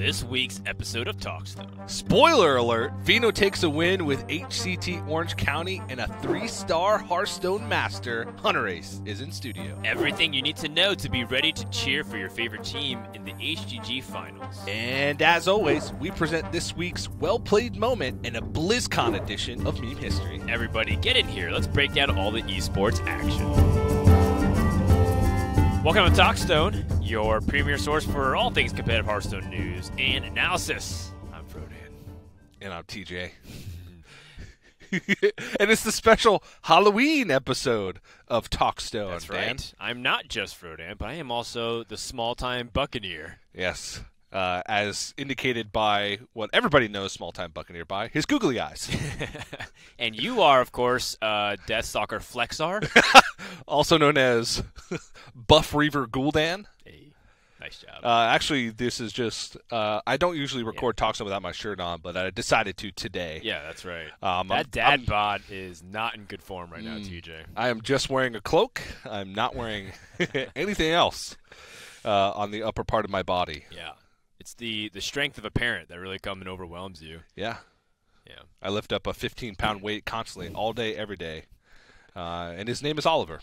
this week's episode of TalkStone. Spoiler alert, Vino takes a win with HCT Orange County, and a 3-star Hearthstone Master. Hunterace is in studio. Everything you need to know to be ready to cheer for your favorite team in the HGG Finals. And as always, we present this week's Wallplate Moment in a BlizzCon edition of meme history. Everybody get in here. Let's break down all the esports action. Welcome to TalkStone, your premier source for all things competitive Hearthstone news and analysis. I'm Frodan. And I'm TJ. And it's the special Halloween episode of TalkStone. That's Dan. right. I'm not just Frodan, but I am also the small-time Buccaneer. Yes. As indicated by what everybody knows small-time Buccaneer by, his googly eyes. And you are, of course, Deathstalker Flexar. Also known as Buff Reaver Gul'dan. Hey, nice job. Actually, this is just, I don't usually record TalkStone without my shirt on, but I decided to today. Yeah, that's right. That dad bod is not in good form right now, TJ. I am just wearing a cloak. I'm not wearing anything else on the upper part of my body. Yeah. It's the strength of a parent that really comes and overwhelms you. Yeah. Yeah. I lift up a 15-pound weight constantly, all day, every day. And his name is Oliver.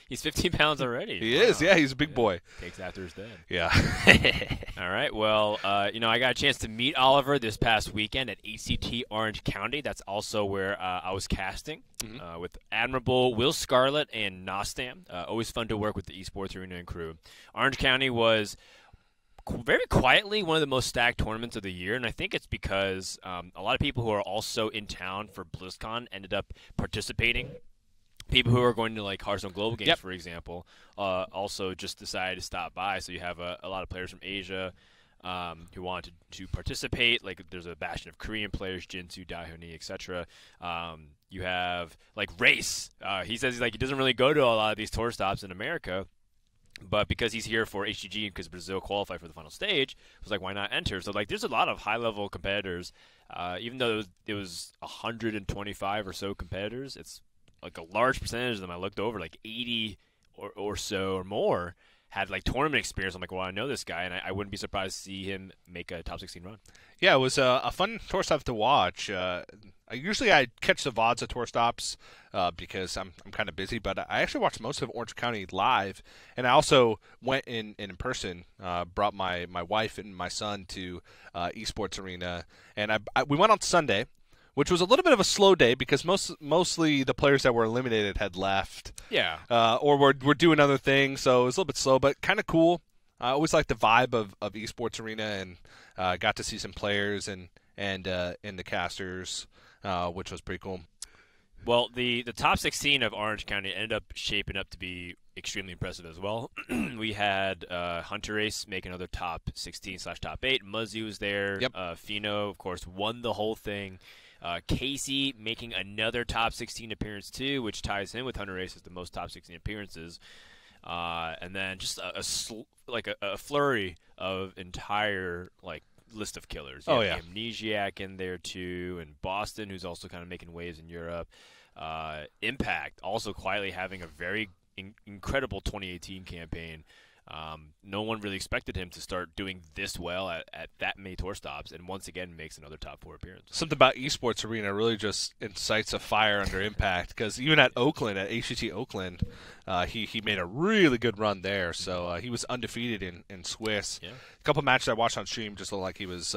He's 15 pounds already. He is, yeah. He's a big boy. Takes after his dad. Yeah. All right. Well, I got a chance to meet Oliver this past weekend at HCT Orange County. That's also where I was casting with Admirable, Will Scarlett, and Nostam. Always fun to work with the Esports Arena and crew. Orange County was very quietly one of the most stacked tournaments of the year, and I think it's because a lot of people who are also in town for BlizzCon ended up participating. People who are going to like Hearthstone Global Games, for example, also just decided to stop by. So you have a lot of players from Asia who wanted to participate. Like there's a bastion of Korean players, Jinsu, Daihoni, etc. You have like Race. He says he doesn't really go to a lot of these tour stops in America. But because he's here for HGG and because Brazil qualified for the final stage, it was like, why not enter? So, there's a lot of high-level competitors. Even though it was 125 or so competitors, it's like a large percentage of them I looked over, like 80 or so or more, had tournament experience. I'm like, well, I know this guy, and I wouldn't be surprised to see him make a top 16 run. Yeah, it was a fun tour stop to watch. Usually I catch the VODs at tour stops because I'm kind of busy, but I actually watched most of Orange County live, and I also went in person, brought my wife and my son to Esports Arena, and we went on Sunday, which was a little bit of a slow day because mostly the players that were eliminated had left. Yeah. Or were doing other things, so it was a little bit slow, but kind of cool. I always like the vibe of Esports Arena, and got to see some players and the casters, which was pretty cool. Well, the top 16 of Orange County ended up shaping up to be extremely impressive as well. We had Hunterace make another top 16/top 8. Muzzy was there. Yep. Fino, of course, won the whole thing. Casey making another top 16 appearance too, which ties him with Hunterace as the most top 16 appearances. And then just a flurry of entire list of killers. You have Amnesiac in there too, and Boston, who's also kind of making waves in Europe. Impact also quietly having a very incredible 2018 campaign. No one really expected him to start doing this well at that many tour stops, and once again makes another top 4 appearance. Something about Esports Arena really just incites a fire under Impact, because even at Oakland, at HCT Oakland, he made a really good run there. So he was undefeated in Swiss. Yeah. A couple matches I watched on stream just looked like he was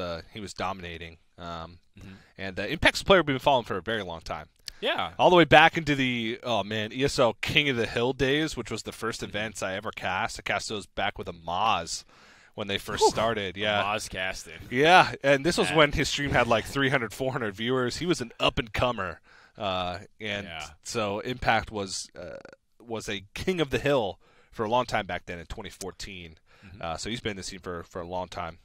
dominating. And Impact's a player we've been following for a very long time. Yeah. All the way back into the, ESL King of the Hill days, which was the first events I ever cast. I cast those back with a Moz when they first started. Yeah. Moz casting. Yeah, and this was when his stream had 300, 400 viewers. He was an up-and-comer. So Impact was a King of the Hill for a long time back then in 2014. So he's been in the scene for a long time.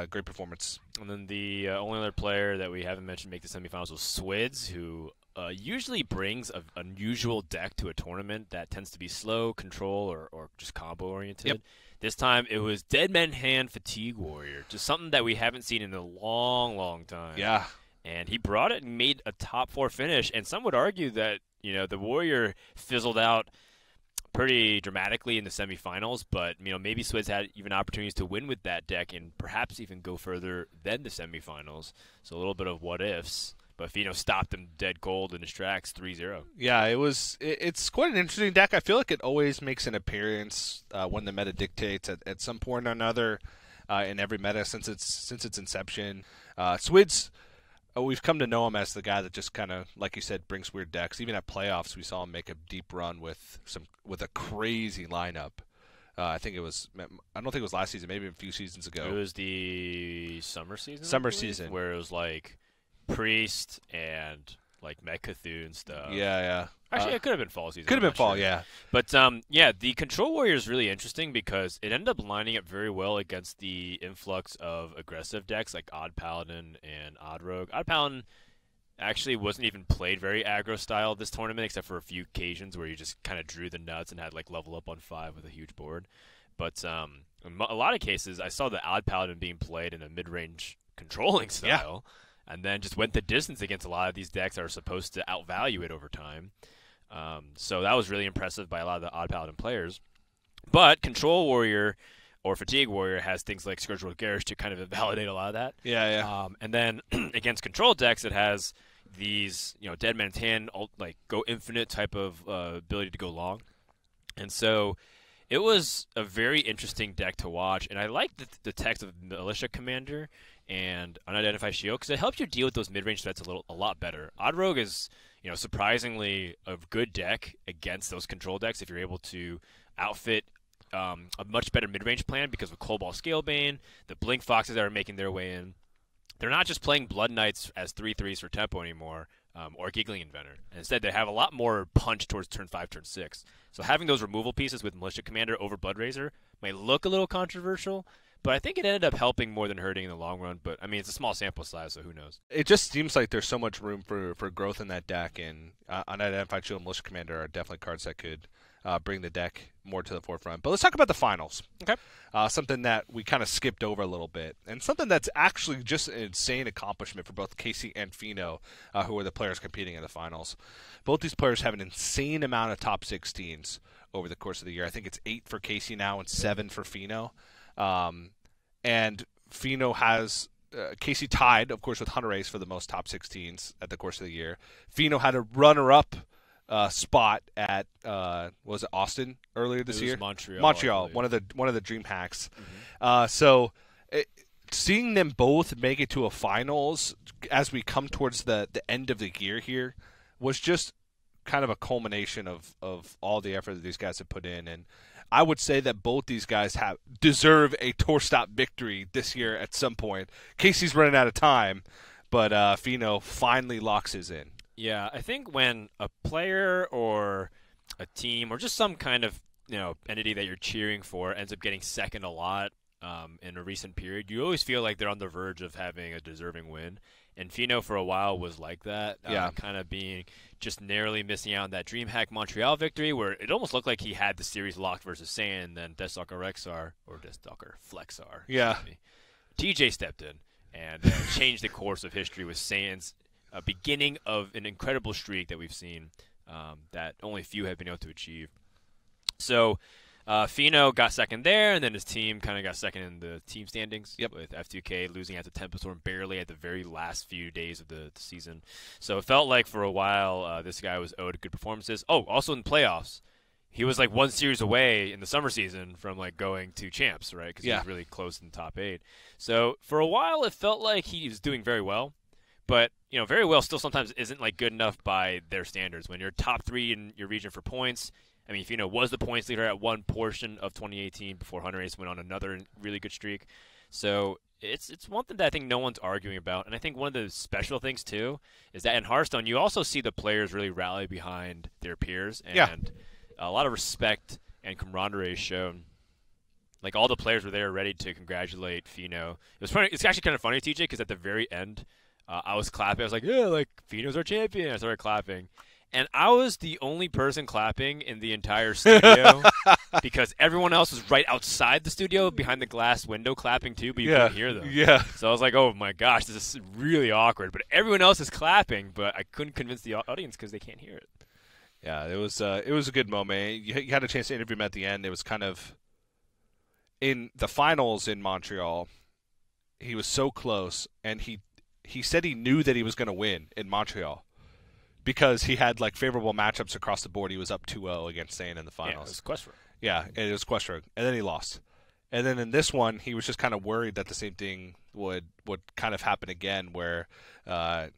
Great performance. And then the only other player that we haven't mentioned make the semifinals was Swids, who usually brings an unusual deck to a tournament that tends to be slow, control, or just combo-oriented. Yep. This time it was Dead Man Hand Fatigue Warrior, just something that we haven't seen in a long, long time. Yeah. And he brought it and made a top 4 finish, and some would argue that the Warrior fizzled out pretty dramatically in the semifinals, but maybe Swids had even opportunities to win with that deck and perhaps even go further than the semifinals. So a little bit of what ifs. But Fino stopped them dead cold in his tracks 3-0. Yeah, it's quite an interesting deck. I feel like it always makes an appearance when the meta dictates at some point or another in every meta since its inception. Swids, we've come to know him as the guy that just kind of, like you said, brings weird decks. Even at playoffs, we saw him make a deep run with a crazy lineup. I don't think it was last season, maybe a few seasons ago. It was the summer season. Summer season, where it was like Priest and like Mecha'thun stuff. Yeah. Actually, it could have been fall season. Could have been fall, yeah. But the Control Warrior is really interesting because it ended up lining up very well against the influx of aggressive decks like Odd Paladin and Odd Rogue. Odd Paladin actually wasn't even played very aggro style this tournament, except for a few occasions where you just kind of drew the nuts and had like level up on 5 with a huge board. But in a lot of cases, I saw the Odd Paladin being played in a mid-range controlling style. Yeah. And then just went the distance against a lot of these decks that are supposed to outvalue it over time. So that was really impressive by a lot of the Odd Paladin players. But Control Warrior or Fatigue Warrior has things like Scourge World Garish to kind of invalidate a lot of that. Yeah. And then against control decks, it has these, Dead Man's Hand, like go infinite type of ability to go long. And so it was a very interesting deck to watch. And I liked the text of Militia Commander and Unidentified Shield because it helps you deal with those mid-range threats a lot better. Odd Rogue is, surprisingly a good deck against those control decks if you're able to outfit a much better mid-range plan because with Cobalt Scalebane, the Blink Foxes that are making their way in, they're not just playing Blood Knights as 3/3s for tempo anymore or Giggling Inventor. And instead, they have a lot more punch towards turn 5, turn 6. So having those removal pieces with Militia Commander over Bloodraiser might look a little controversial, but I think it ended up helping more than hurting in the long run. But, it's a small sample size, so who knows? It just seems like there's so much room for growth in that deck, and Unidentified Shield and Militia Commander are definitely cards that could bring the deck more to the forefront. But let's talk about the finals. Okay. Something that we kind of skipped over a little bit, and something that's actually just an insane accomplishment for both Casey and Fino, who are the players competing in the finals. Both these players have an insane amount of top 16s over the course of the year. I think it's 8 for Casey now and 7 for Fino. And Fino has Casey tied, of course, with Hunterace for the most top 16s at the course of the year. Fino had a runner-up spot at was it Austin earlier this year? Montreal, one of the dream hacks. Mm-hmm. Seeing them both make it to a finals as we come towards the end of the year here was just kind of a culmination of all the effort that these guys have put in. And I would say that both these guys deserve a tour stop victory this year at some point. Casey's running out of time, but Fino finally locks his in. Yeah, I think when a player or a team or just some kind of entity that you're cheering for ends up getting second a lot in a recent period, you always feel like they're on the verge of having a deserving win. And Fino for a while was like that, kind of being just narrowly missing out on that DreamHack Montreal victory where it almost looked like he had the series locked versus Saiyan, and then Deathstalker Rexar, or Deathstalker Flexar. Yeah. TJ stepped in and changed the course of history with Saiyan's beginning of an incredible streak that we've seen that only few have been able to achieve. So Fino got second there, and then his team kind of got second in the team standings. Yep. With F2K losing at the Tempest Storm barely at the very last few days of the season. So it felt like for a while this guy was owed good performances. Oh, also in playoffs, he was like one series away in the summer season from like going to champs, right? Because he was really close in the top 8. So for a while it felt like he was doing very well. But, very well still sometimes isn't like good enough by their standards. When you're top 3 in your region for points, Fino was the points leader at one portion of 2018 before Hunterace went on another really good streak. So it's one thing that I think no one's arguing about. And I think one of the special things, too, is that in Hearthstone, you also see the players really rally behind their peers. And a lot of respect and camaraderie is shown. Like, all the players were there ready to congratulate Fino. It's actually kind of funny, TJ, because at the very end, I was clapping. I was like, yeah, like, Fino's our champion. I started clapping. And I was the only person clapping in the entire studio because everyone else was right outside the studio behind the glass window clapping too, but you couldn't hear them. Yeah. So I was like, oh, my gosh, this is really awkward. But everyone else is clapping, but I couldn't convince the audience because they can't hear it. Yeah, it was a good moment. You had a chance to interview him at the end. It was kind of in the finals in Montreal. He was so close, and he said he knew that he was going to win in Montreal because he had like favorable matchups across the board. He was up 2-0 against Sane in the finals. Yeah, it was Questrogue. Yeah, and it was Questrogue, and then he lost. And then in this one, he was just kind of worried that the same thing would kind of happen again, where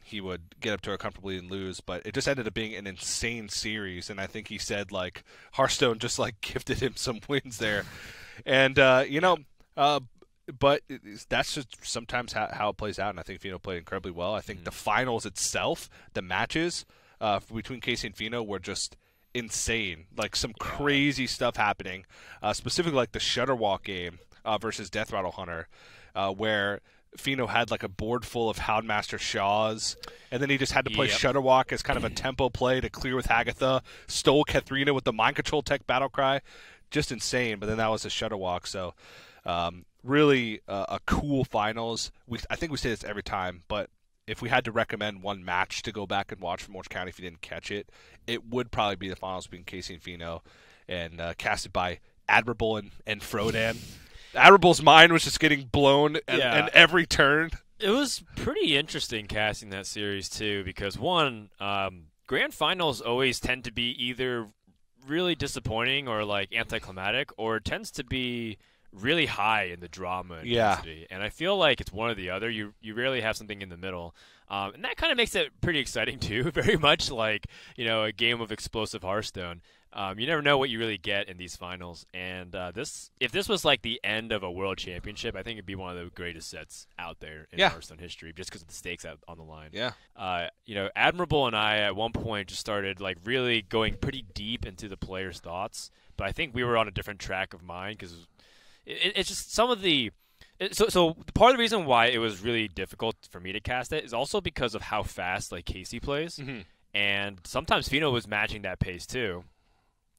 he would get up to her comfortably and lose. But it just ended up being an insane series, and I think he said like Hearthstone just like gifted him some wins there, and but that's just sometimes how it plays out. And I think Fino played incredibly well. I think the finals itself, the matches between Casey and Fino were just insane, like some crazy stuff happening, specifically like the Shutterwalk game versus Death Rattle Hunter, where Fino had like a board full of Houndmaster Shaws, and then he just had to play Shutterwalk as kind of a tempo play to clear with Hagatha, stole Katharina with the Mind Control Tech Battlecry, just insane, but then that was a Shutterwalk, so really a cool finals. I think we say this every time, but if we had to recommend one match to go back and watch from Orange County if you didn't catch it, it would probably be the finals between Casey and Fino, and casted by Admirable and Frodan. Admirable's mind was just getting blown at every turn. It was pretty interesting casting that series, too, because, one, grand finals always tend to be either really disappointing or, like, anticlimactic, or it tends to be really high in the drama and intensity. And I feel like it's one or the other. You rarely have something in the middle. And that kind of makes it pretty exciting, too, very much like, a game of explosive Hearthstone. You never know what you really get in these finals. And if this was like the end of a world championship, I think it'd be one of the greatest sets out there in Hearthstone history, just because of the stakes out on the line. Yeah. Admirable and I at one point just started like really going pretty deep into the players' thoughts. But I think we were on a different track of mind because it's just some of the. So part of the reason why it was really difficult for me to cast it is also because of how fast like Casey plays, and sometimes Fino was matching that pace too.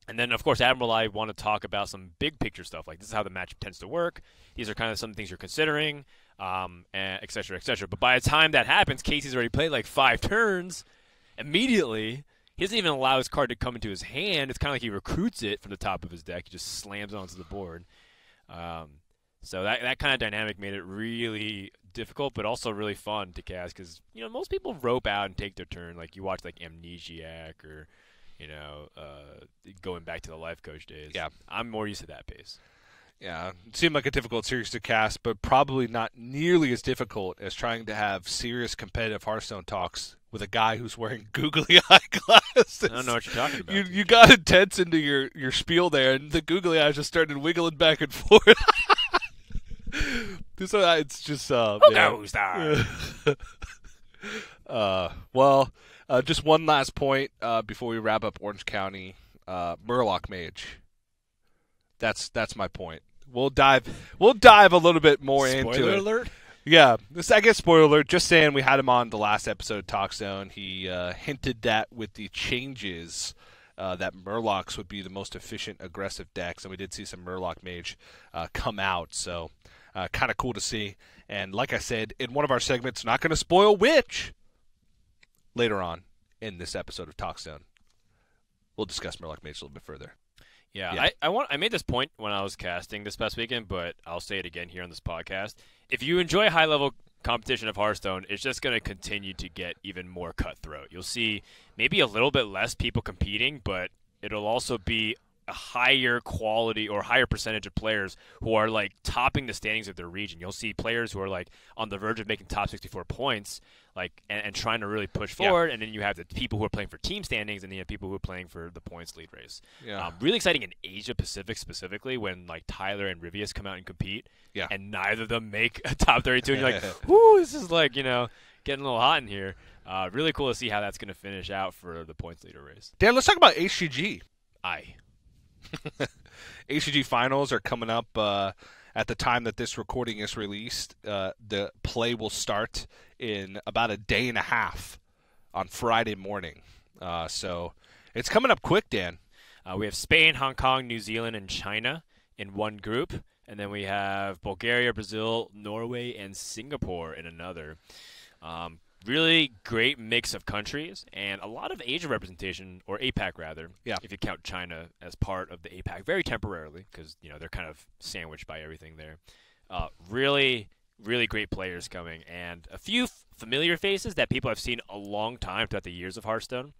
And then, of course, Admiral, I want to talk about some big picture stuff. Like, this is how the match tends to work. These are kind of some things you're considering, and et cetera, et cetera. But by the time that happens, Casey's already played like 5 turns. Immediately, he doesn't even allow his card to come into his hand. It's kind of like he recruits it from the top of his deck. He just slams it onto the board. So that kind of dynamic made it really difficult, but also really fun to cast because, most people rope out and take their turn. Like, you watch, like, Amnesiac or... going back to the life coach days. Yeah. I'm more used to that pace. Yeah, it seemed like a difficult series to cast, but probably not nearly as difficult as trying to have serious competitive Hearthstone talks with a guy who's wearing googly eye glasses. I don't know what you're talking about. You got intense into your spiel there, and the googly eyes just started wiggling back and forth. So it's just... Who goes there? Just one last point before we wrap up Orange County. Murloc Mage. That's my point. We'll dive a little bit more into it. Spoiler alert? Yeah, I guess spoiler alert. Just saying, we had him on the last episode of TalkStone. He hinted that with the changes that Murlocs would be the most efficient aggressive decks, and we did see some Murloc Mage come out. So kind of cool to see. And like I said, in one of our segments, not going to spoil which. Later on in this episode of TalkStone, we'll discuss Murloc Mage a little bit further. Yeah. I made this point when I was casting this past weekend, but I'll say it again here on this podcast. If you enjoy high-level competition of Hearthstone, it's just going to continue to get even more cutthroat. You'll see maybe a little bit less people competing, but it'll also be a higher quality or higher percentage of players who are like topping the standings of their region. You'll see players who are like on the verge of making top 64 points, like and trying to really push forward. And then you have the people who are playing for team standings, and then you have people who are playing for the points lead race. Really exciting in Asia Pacific specifically when like Tyler and Rivius come out and compete, and neither of them make a top 32. And you're like, whoo, this is like getting a little hot in here. Really cool to see how that's going to finish out for the points leader race. Dan, let's talk about HCG. Aye. HCG finals are coming up at the time that this recording is released. The play will start in about a day and a half on Friday morning. So it's coming up quick, Dan. We have Spain, Hong Kong, New Zealand, and China in one group. And then we have Bulgaria, Brazil, Norway, and Singapore in another. really great mix of countries and a lot of Asia representation, or APAC rather. Yeah. If you count China as part of the APAC, very temporarily, because they're kind of sandwiched by everything there. Really, really great players coming, and a few familiar faces that people have seen a long time throughout the years of Hearthstone.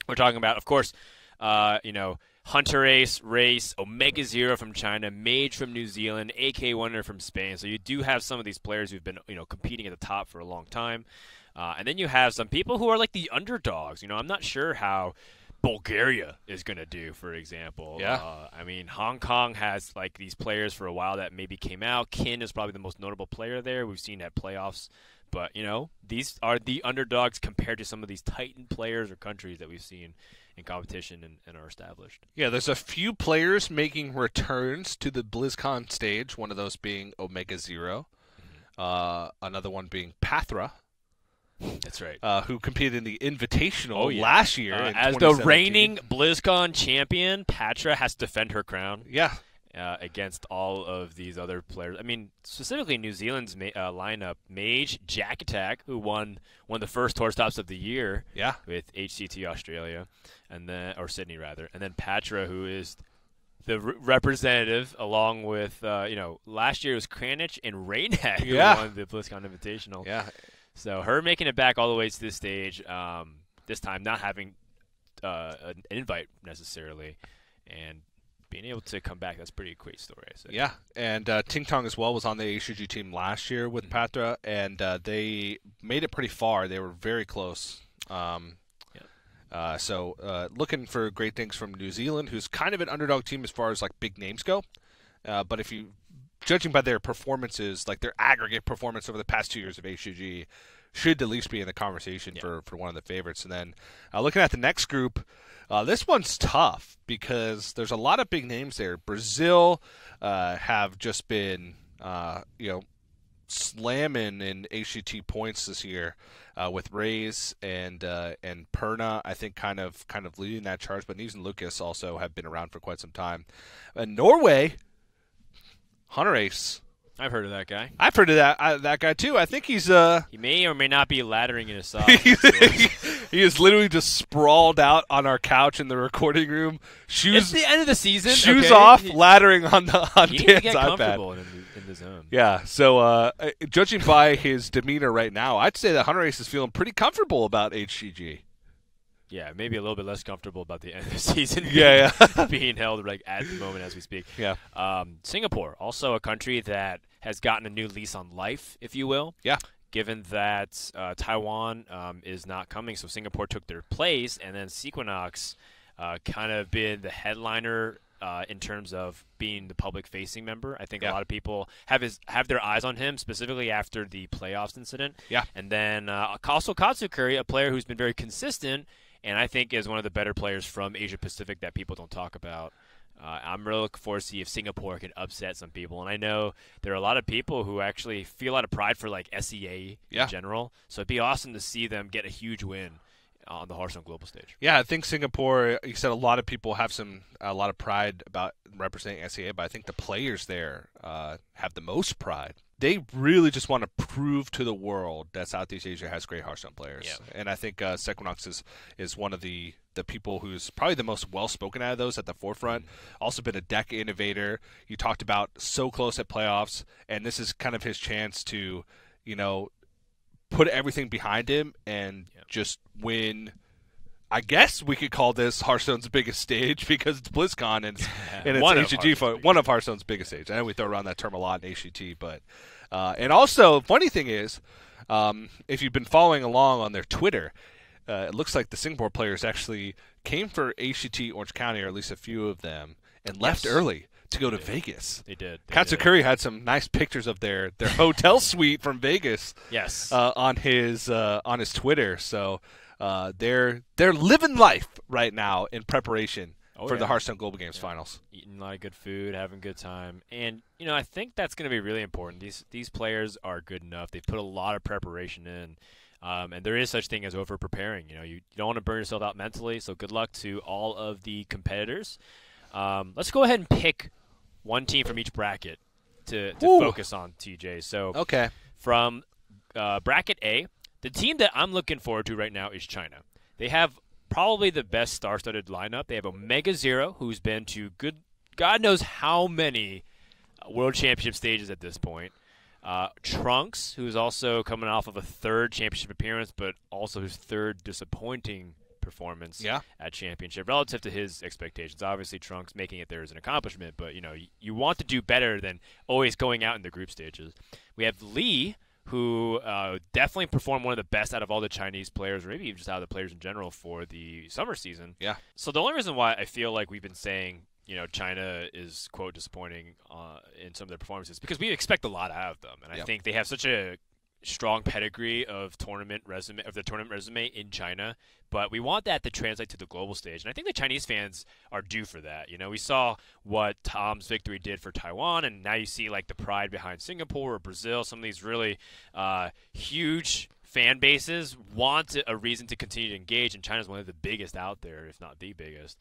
We're talking about, of course, Hunterace, Race, Omega Zero from China, Mage from New Zealand, AK Wonder from Spain. So you do have some of these players who've been competing at the top for a long time. And then you have some people who are like the underdogs. I'm not sure how Bulgaria is going to do, for example. Yeah. I mean, Hong Kong has like these players for a while that maybe came out. Kin is probably the most notable player there. We've seen at playoffs. But, these are the underdogs compared to some of these Titan players or countries that we've seen in competition and are established. Yeah, there's a few players making returns to the BlizzCon stage, one of those being Omega Zero, another one being Pathra. That's right. Who competed in the Invitational last year. As the reigning BlizzCon champion, Patra has to defend her crown. Yeah. Against all of these other players. I mean, specifically New Zealand's lineup, Mage, Jack Attack, who won the first tour stops of the year with HCT Australia, or Sydney rather, and then Patra, who is the representative, along with last year it was Kranich and Raynag who won the BlizzCon Invitational. Yeah. So her making it back all the way to this stage, this time not having an invite necessarily, and being able to come back, that's a pretty great story, I say. Yeah, and Ting Tong as well was on the HCG team last year with Patra, and they made it pretty far. They were very close. So looking for great things from New Zealand, who's kind of an underdog team as far as like big names go. But if you, judging by their performances, like their aggregate performance over the past 2 years of HCG, should at least be in the conversation for one of the favorites. And then looking at the next group, this one's tough because there's a lot of big names there. Brazil have just been, slamming in HCT points this year with Rays and Perna. I think kind of leading that charge. But Neves and Lucas also have been around for quite some time. And Norway, Hunterace. I've heard of that guy. I've heard of that guy too. I think he's he may or may not be laddering in his socks. He is literally just sprawled out on our couch in the recording room. It's the end of the season. Shoes off, laddering on Dan's he needs to get iPad. comfortable in the zone. Yeah. So judging by his demeanor right now, I'd say that Hunterace is feeling pretty comfortable about HCG. Yeah, maybe a little bit less comfortable about the end of the season. Being held like at the moment as we speak. Yeah. Singapore, also a country that has gotten a new lease on life, if you will. Yeah. Given that Taiwan is not coming, so Singapore took their place, and then Sequinox kind of been the headliner in terms of being the public-facing member. I think a lot of people have their eyes on him, specifically after the playoffs incident. Yeah. And then also Katsukuri, a player who's been very consistent, and I think is one of the better players from Asia Pacific that people don't talk about. I'm really looking forward to see if Singapore can upset some people. And I know there are a lot of people who actually feel a lot of pride for like SEA in general. So it'd be awesome to see them get a huge win on the Hearthstone Global stage. Yeah, I think Singapore, you said a lot of people have a lot of pride about representing SEA, but I think the players there have the most pride. They really just want to prove to the world that Southeast Asia has great Hearthstone players. Yeah. And I think Sequinox is one of the people who's probably the most well-spoken out of those at the forefront. Also been a deck innovator. You talked about so close at playoffs, and this is kind of his chance to, put everything behind him and just win. I guess we could call this Hearthstone's biggest stage because it's BlizzCon and it's HCG, one of Hearthstone's biggest stage. I know we throw around that term a lot in HCT, but and also funny thing is, if you've been following along on their Twitter, it looks like the Singapore players actually came for HCT Orange County, or at least a few of them, and left early to go to Vegas. They did. Katsukuri had some nice pictures of their hotel suite from Vegas. Yes. On his Twitter. So they're living life right now in preparation for the Hearthstone Global Games finals. Eating a lot of good food, having a good time, and I think that's going to be really important. These players are good enough. They've put a lot of preparation in. And there is such thing as over preparing. You don't want to burn yourself out mentally. So good luck to all of the competitors. Let's go ahead and pick one team from each bracket to focus on, TJ. So okay, from bracket A, The team that I'm looking forward to right now is China. They have probably the best star-studded lineup. They have Omega Zero, who's been to God knows how many World Championship stages at this point. Trunks, who's also coming off of a third championship appearance, but also his third disappointing performance at championship relative to his expectations. Obviously, Trunks making it there is an accomplishment, but you want to do better than always going out in the group stages. We have Lee, who definitely performed one of the best out of all the Chinese players, or maybe even just out of the players in general for the summer season. Yeah. So the only reason why I feel like we've been saying China is, quote, disappointing in some of their performances because we expect a lot out of them. And I think they have such a strong pedigree of tournament resume in China, but we want that to translate to the global stage. And I think the Chinese fans are due for that. We saw what Tom's victory did for Taiwan, and now you see like the pride behind Singapore or Brazil. Some of these really huge fan bases want a reason to continue to engage, and China's one of the biggest out there, if not the biggest.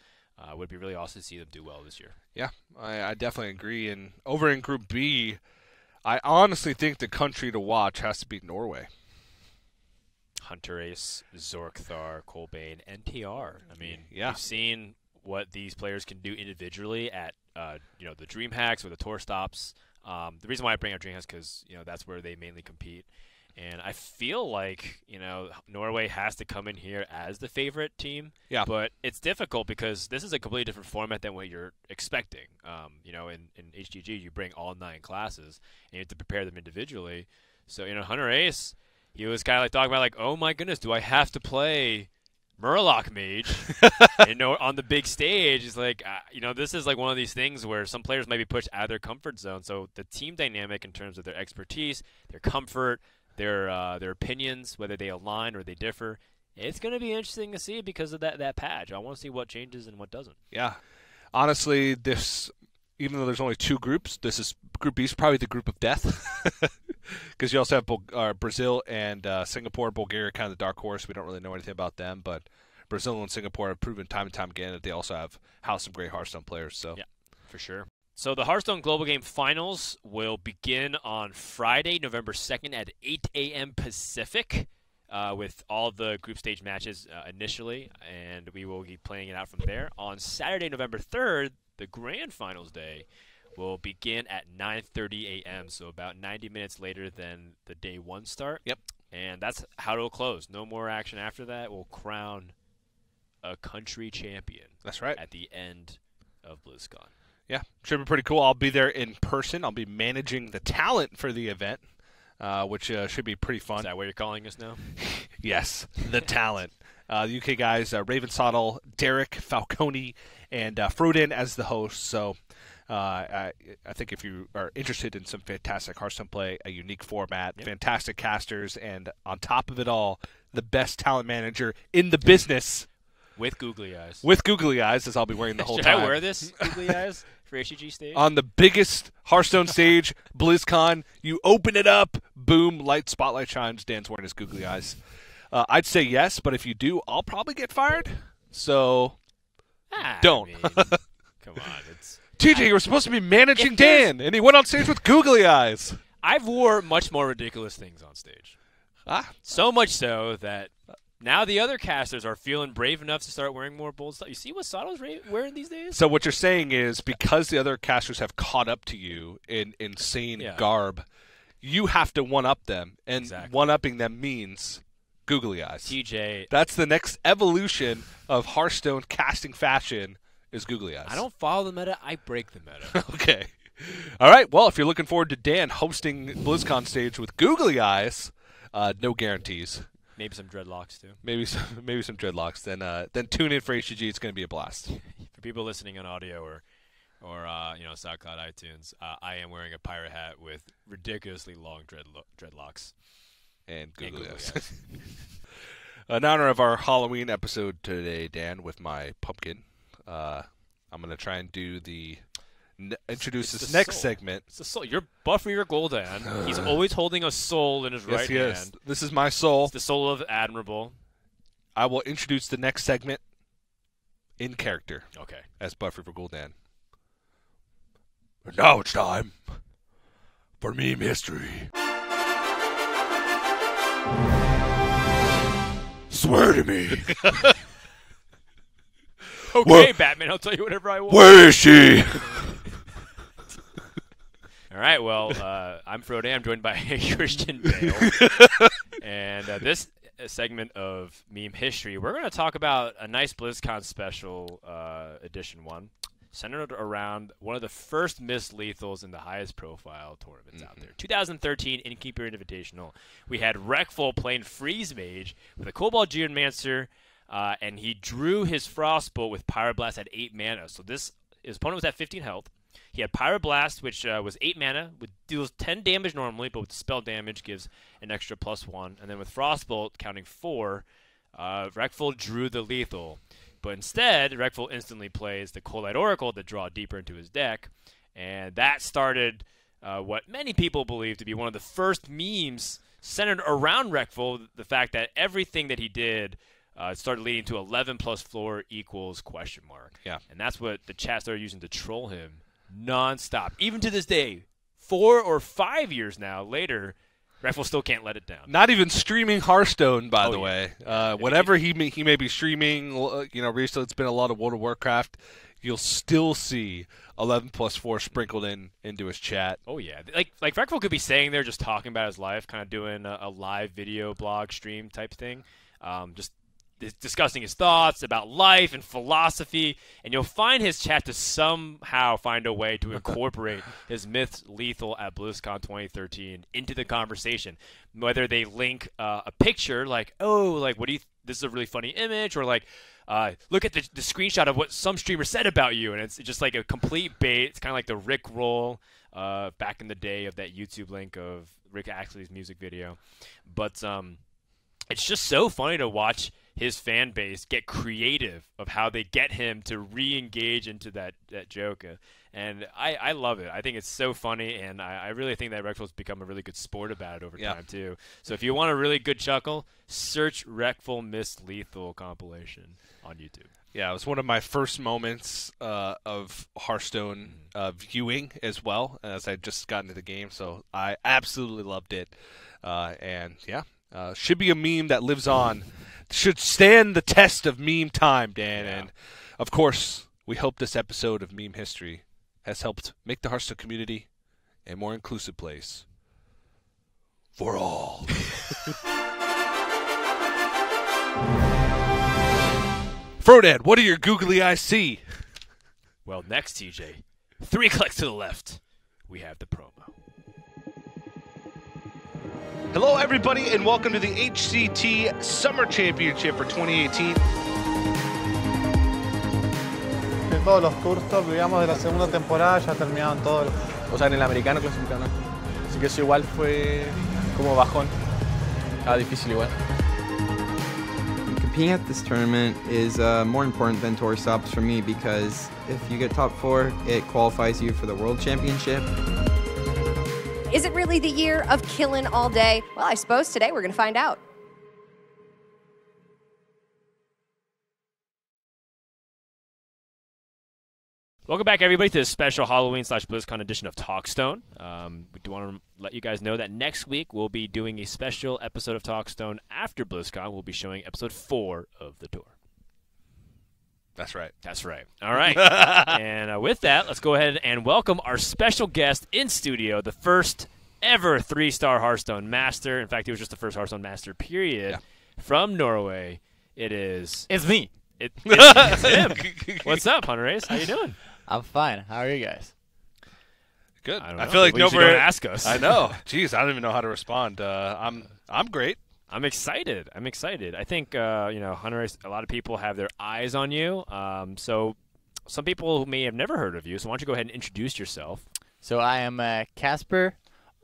Would be really awesome to see them do well this year. Yeah, I definitely agree. And over in Group B, I honestly think the country to watch has to be Norway. Hunterace, Zorkthar, Kolbane, NTR. I mean, you've seen what these players can do individually at the DreamHacks or the tour stops. The reason why I bring up DreamHacks is because that's where they mainly compete. And I feel like, Norway has to come in here as the favorite team. Yeah. But it's difficult because this is a completely different format than what you're expecting. In HGG, you bring all 9 classes, and you have to prepare them individually. So, Hunterace, he was kind of like talking about, like, oh, my goodness, do I have to play Murloc Mage on the big stage? It's like, this is like one of these things where some players might be pushed out of their comfort zone. So the team dynamic in terms of their expertise, their comfort, their opinions, whether they align or they differ, it's going to be interesting to see because of that patch. I want to see what changes and what doesn't. Yeah. Honestly, even though there's only 2 groups, Group B is probably the group of death because you also have Brazil and Singapore. Bulgaria kind of the dark horse. We don't really know anything about them, but Brazil and Singapore have proven time and time again that they also have some great Hearthstone players. So yeah, for sure. So the Hearthstone Global Game Finals will begin on Friday, November 2nd at 8 a.m. Pacific with all the group stage matches initially, and we will be playing it out from there. On Saturday, November 3rd, the Grand Finals Day will begin at 9:30 a.m., so about 90 minutes later than the Day 1 start. Yep. And that's how it will close. No more action after that. We'll crown a country champion. That's right. At the end of BlizzCon. Yeah, should be pretty cool. I'll be there in person. I'll be managing the talent for the event, which should be pretty fun. Is that what you're calling us now? Yes, the talent. The UK guys, Raven Soddle, Derek, Falcone, and Frodan as the host. So I think if you are interested in some fantastic Hearthstone play, a unique format, fantastic casters, and on top of it all, the best talent manager in the business. With googly eyes. With googly eyes, as I'll be wearing the whole time. Should I wear this googly eyes for HCG stage? On the biggest Hearthstone stage, BlizzCon, you open it up, boom, light spotlight shines, Dan's wearing his googly eyes. I'd say yes, but if you do, I'll probably get fired. So, don't. Come on. TJ, you were supposed to be managing Dan, and he went on stage with googly eyes. I've wore much more ridiculous things on stage. So much so that now the other casters are feeling brave enough to start wearing more bold stuff. You see what Sato's wearing these days? So what you're saying is because the other casters have caught up to you in insane garb, you have to one-up them. And one-upping them means googly eyes. TJ. That's the next evolution of Hearthstone casting fashion is googly eyes. I don't follow the meta. I break the meta. Okay. All right. Well, if you're looking forward to Dan hosting BlizzCon stage with googly eyes, no guarantees. Maybe some dreadlocks too. Maybe some dreadlocks. Then tune in for HGG. It's going to be a blast. For people listening on audio or SoundCloud, iTunes, I am wearing a pirate hat with ridiculously long dreadlocks and googly eyes. In honor of our Halloween episode today, Dan, with my pumpkin, I'm going to try and do introduce this next segment. It's the soul. You're Buffy or Gul'dan. He's always holding a soul in his right hand. This is my soul. It's the soul of Admirable. I will introduce the next segment in character. Okay. As Buffy for Gul'dan. And now it's time for Meme History. Swear to me. Okay, Batman, I'll tell you whatever I want. Where is she? All right, well, I'm Frodan. I'm joined by Christian Bale. And this segment of meme history, we're going to talk about a nice BlizzCon special edition one, centered around one of the first missed lethals in the highest profile tournaments out there. 2013 Innkeeper Invitational. We had Wreckful playing Freeze Mage with a Cobalt Geomancer, and he drew his Frostbolt with Pyroblast at 8 mana. So his opponent was at 15 health. He had Pyroblast, which was 8 mana, deals 10 damage normally, but with spell damage gives an extra +1. And then with Frostbolt, counting 4, Wreckful drew the lethal. But instead, Wreckful instantly plays the Coldlight Oracle to draw deeper into his deck. And that started what many people believe to be one of the first memes centered around Wreckful, the fact that everything that he did started leading to 11 plus floor equals ? Yeah. And that's what the chat started using to troll him nonstop. Even to this day, 4 or 5 years now later, Wreckful still can't let it down. Not even streaming Hearthstone, by the way. Yeah. Whatever he may be streaming, recently it's been a lot of World of Warcraft. You'll still see 11 plus 4 sprinkled into his chat. Oh yeah, like Wreckful could be saying there, just talking about his life, kind of doing a live video blog stream type thing, just discussing his thoughts about life and philosophy, and you'll find his chat to somehow find a way to incorporate his Myths Lethal at BlizzCon 2013 into the conversation. Whether they link a picture like, this is a really funny image, or like, look at the screenshot of what some streamer said about you, and it's just like a complete bait. It's kind of like the Rick roll back in the day of that YouTube link of Rick Astley's music video. But it's just so funny to watch his fan base get creative of how they get him to re-engage into that joke. And I love it. I think it's so funny, and I really think that Wreckful's become a really good sport about it over time, too. So if you want a really good chuckle, search Wreckful Miss Lethal compilation on YouTube. Yeah, it was one of my first moments of Hearthstone viewing as well, as I just got into the game, so I absolutely loved it. Should be a meme that lives on. Should stand the test of meme time, Dan. Yeah. And, of course, we hope this episode of Meme History has helped make the Hearthstone community a more inclusive place for all. Frodan, what do your googly eyes see? Well, next, TJ, 3 clicks to the left, we have the promo. Hello, everybody, and welcome to the HCT Summer Championship for 2018. En todos los cursos, vivíamos de la segunda temporada, ya terminaban todos. O sea, en el americano clasificado, ¿no? Así que eso igual fue como bajón. Estaba difícil igual. Competing at this tournament is more important than tour stops for me, because if you get top 4, it qualifies you for the World Championship. Is it really the year of killing all day? Well, I suppose today we're going to find out. Welcome back, everybody, to this special Halloween/BlizzCon edition of TalkStone. We do want to let you guys know that next week we'll be doing a special episode of TalkStone after BlizzCon. We'll be showing episode 4 of the tour. That's right. That's right. All right. And with that, let's go ahead and welcome our special guest in studio, the first ever 3-star Hearthstone Master. In fact, he was just the first Hearthstone Master, period. Yeah. From Norway, it's me. It's him. What's up, Hunterace? How you doing? I'm fine. How are you guys? Good. I feel like nobody don't ask us. I know. Jeez, I don't even know how to respond. I'm great. I'm excited. I think Hunterace, a lot of people have their eyes on you. So some people who may have never heard of you. So why don't you go ahead and introduce yourself? So I am Casper,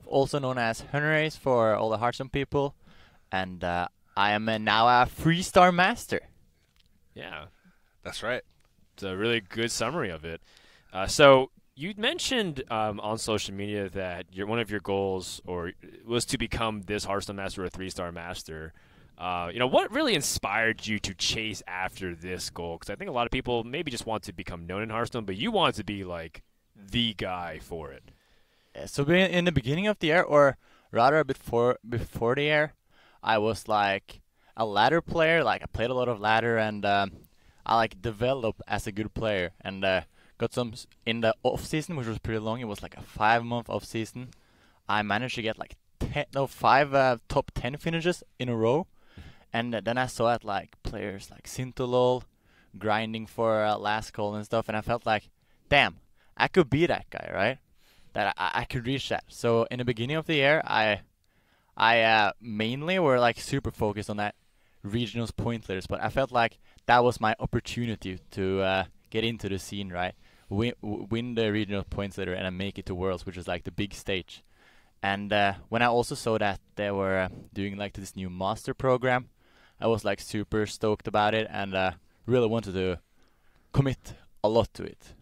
also known as Hunterace for all the Hearthstone people, and I am now a 3-star master. Yeah, that's right. It's a really good summary of it. So you mentioned on social media that one of your goals was to become this Hearthstone Master or a 3-star Master. What really inspired you to chase after this goal? Because I think a lot of people maybe just want to become known in Hearthstone, but you want to be like the guy for it. So in the beginning of the year, or rather before the year, I was like, a ladder player. Like I played a lot of ladder, and I like developed as a good player, and got some in the off season, which was pretty long. It was like a 5-month off season. I managed to get like 5 top 10 finishes in a row, and then I saw it like players like Sintolol grinding for last call and stuff, and I felt like, damn, I could be that guy, right? That I could reach that. So in the beginning of the year, I mainly were like super focused on that regionals point leaders, but I felt like that was my opportunity to get into the scene, right? Win the regional points leader and then make it to Worlds, which is like the big stage. And when I also saw that they were doing like this new master program, I was like super stoked about it, and really wanted to commit a lot to it.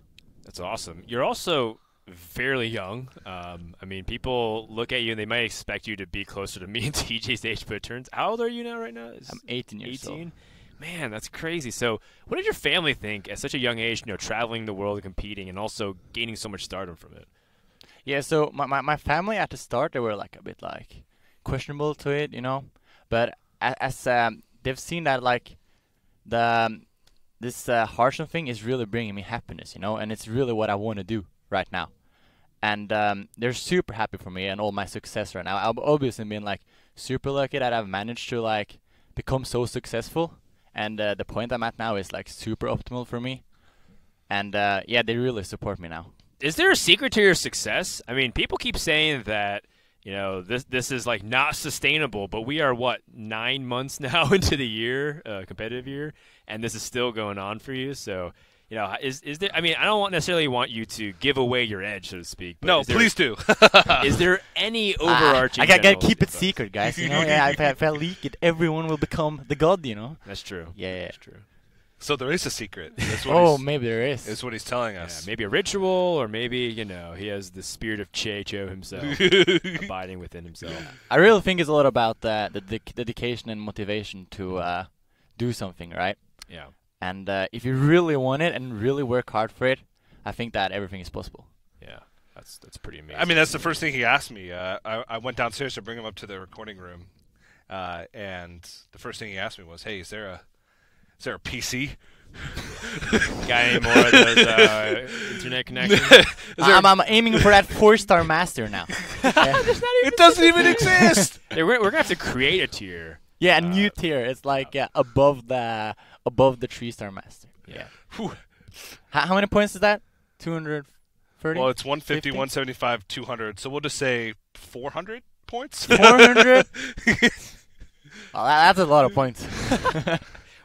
That's awesome. You're also fairly young. I mean, people look at you and they might expect you to be closer to me and TJ's age, but it turns. How old are you now? Right now, I'm 18 years old. 18. Man, that's crazy. So, what did your family think at such a young age? You know, traveling the world and competing, and also gaining so much stardom from it. Yeah. So my family at the start, they were like a bit like questionable to it, you know. But as they've seen that like this Hearthstone thing is really bringing me happiness, you know, and it's really what I want to do right now. And they're super happy for me and all my success right now. I've obviously been like super lucky that I've managed to like become so successful, and the point I'm at now is like super optimal for me. And yeah, they really support me now. Is there a secret to your success? I mean, people keep saying that, you know, this is like not sustainable, but we are what, 9 months now into the year, competitive year, and this is still going on for you. So, you know, is there? I mean, I don't necessarily want you to give away your edge, so to speak. But No, please do. Is there any overarching? I gotta general keep it advice? secret, guys. You know, yeah. If I leak it, everyone will become the god. You know. That's true. Yeah. That's true. So there is a secret. That's what Oh, he's, maybe there is. is what he's telling Yeah, us. maybe a ritual, or maybe, you know, he has the spirit of Checho himself, abiding within himself. I really think it's a lot about the dedication and motivation to do something, right? Yeah. And if you really want it and really work hard for it, I think that everything is possible. Yeah. That's pretty amazing. I mean, that's the first thing he asked me. I went downstairs to bring him up to the recording room, and the first thing he asked me was, "Hey, is there a PC?" Got any more of those internet connections? I'm aiming for that 4-star master now. It doesn't even exist. We're gonna have to create a tier. Yeah, a new tier. It's like above the 3-star master. Yeah. Whew. How many points is that? 230? Well, it's 150, 50? 175, 200. So we'll just say 400 points. 400? Well, that's a lot of points.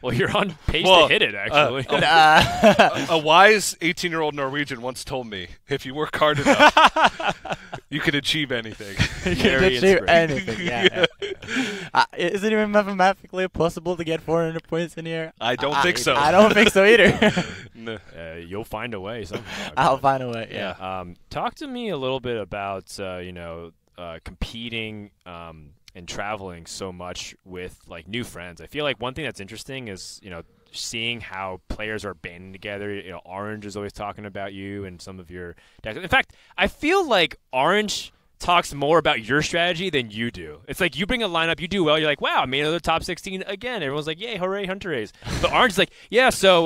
Well, you're on pace Well, to hit it, actually. A wise 18-year-old Norwegian once told me, if you work hard enough, you can achieve anything. You can Very achieve inspirational. anything. Yeah. Is it even mathematically possible to get 400 points in here? I don't think so. I don't think so either. No. You'll find a way somehow. I'll find a way. Yeah. Talk to me a little bit about competing and traveling so much with like new friends. I feel like one thing that's interesting is, you know, seeing how players are banding together. You know, Orange is always talking about you and some of your decks. In fact, I feel like Orange talks more about your strategy than you do. It's like you bring a lineup, you do well, you're like, wow, I made another top 16 again. Everyone's like, yay, hooray, Hunterace. But Orange is like, yeah, so,